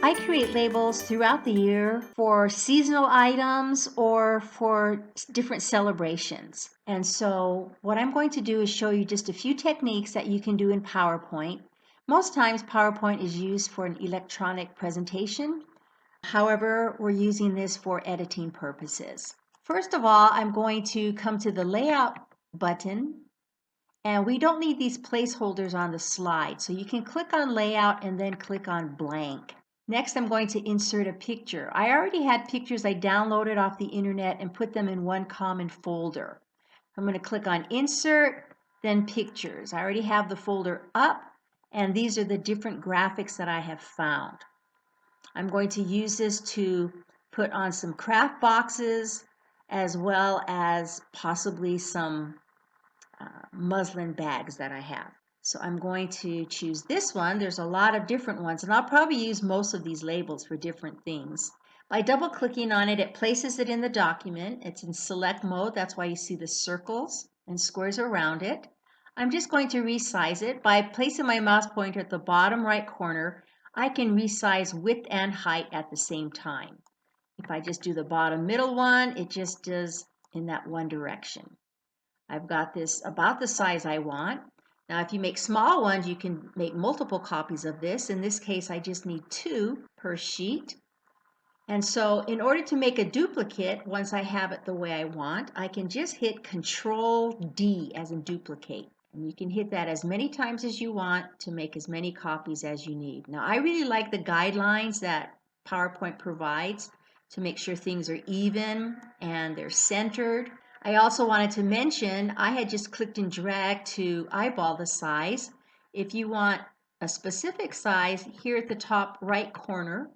I create labels throughout the year for seasonal items or for different celebrations. And so what I'm going to do is show you just a few techniques that you can do in PowerPoint. Most times PowerPoint is used for an electronic presentation. However, we're using this for editing purposes. First of all, I'm going to come to the Layout button, and we don't need these placeholders on the slide. So you can click on Layout and then click on Blank. Next, I'm going to insert a picture. I already had pictures I downloaded off the internet and put them in one common folder. I'm going to click on Insert, then Pictures. I already have the folder up, and these are the different graphics that I have found. I'm going to use this to put on some craft boxes as well as possibly some muslin bags that I have. So I'm going to choose this one. There's a lot of different ones, and I'll probably use most of these labels for different things. By double clicking on it, it places it in the document. It's in select mode. That's why you see the circles and squares around it. I'm just going to resize it. By placing my mouse pointer at the bottom right corner, I can resize width and height at the same time. If I just do the bottom middle one, it just does in that one direction. I've got this about the size I want. Now, if you make small ones, you can make multiple copies of this. In this case, I just need 2 per sheet. And so in order to make a duplicate, once I have it the way I want, I can just hit Control D as in duplicate. And you can hit that as many times as you want to make as many copies as you need. Now, I really like the guidelines that PowerPoint provides to make sure things are even and they're centered. I also wanted to mention, I had just clicked and dragged to eyeball the size. If you want a specific size, here at the top right corner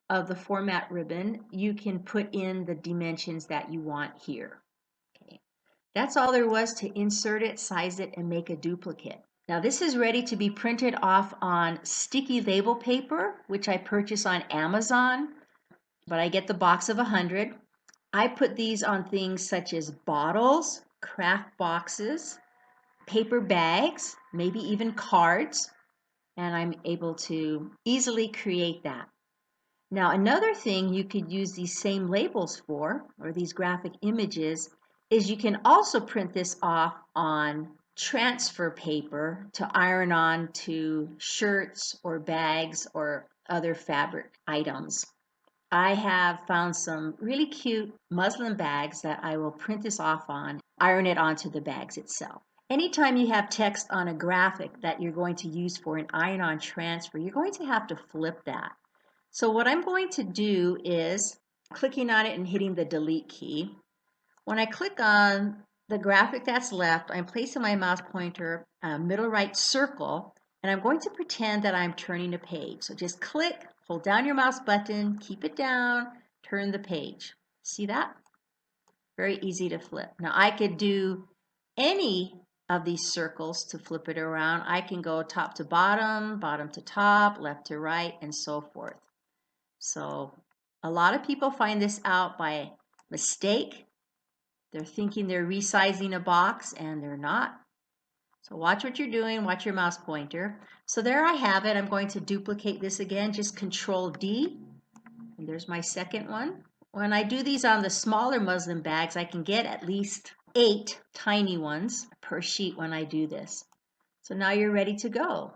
of the format ribbon, you can put in the dimensions that you want here. Okay. That's all there was to insert it, size it, and make a duplicate. Now this is ready to be printed off on sticky label paper, which I purchase on Amazon, but I get the box of 100. I put these on things such as bottles, craft boxes, paper bags, maybe even cards, and I'm able to easily create that. Now, another thing you could use these same labels for, or these graphic images, is you can also print this off on transfer paper to iron on to shirts or bags or other fabric items. I have found some really cute muslin bags that I will print this off on, iron it onto the bags itself. Anytime you have text on a graphic that you're going to use for an iron-on transfer, you're going to have to flip that. So what I'm going to do is clicking on it and hitting the delete key. When I click on the graphic that's left, I'm placing my mouse pointer middle right circle, and I'm going to pretend that I'm turning a page. So just click, hold down your mouse button, keep it down, turn the page. See that? Very easy to flip. Now I could do any of these circles to flip it around. I can go top to bottom, bottom to top, left to right, and so forth. So a lot of people find this out by mistake. They're thinking they're resizing a box and they're not. So watch what you're doing, watch your mouse pointer. So there I have it. I'm going to duplicate this again, just Control D. And there's my second one. When I do these on the smaller muslin bags, I can get at least 8 tiny ones per sheet when I do this. So now you're ready to go.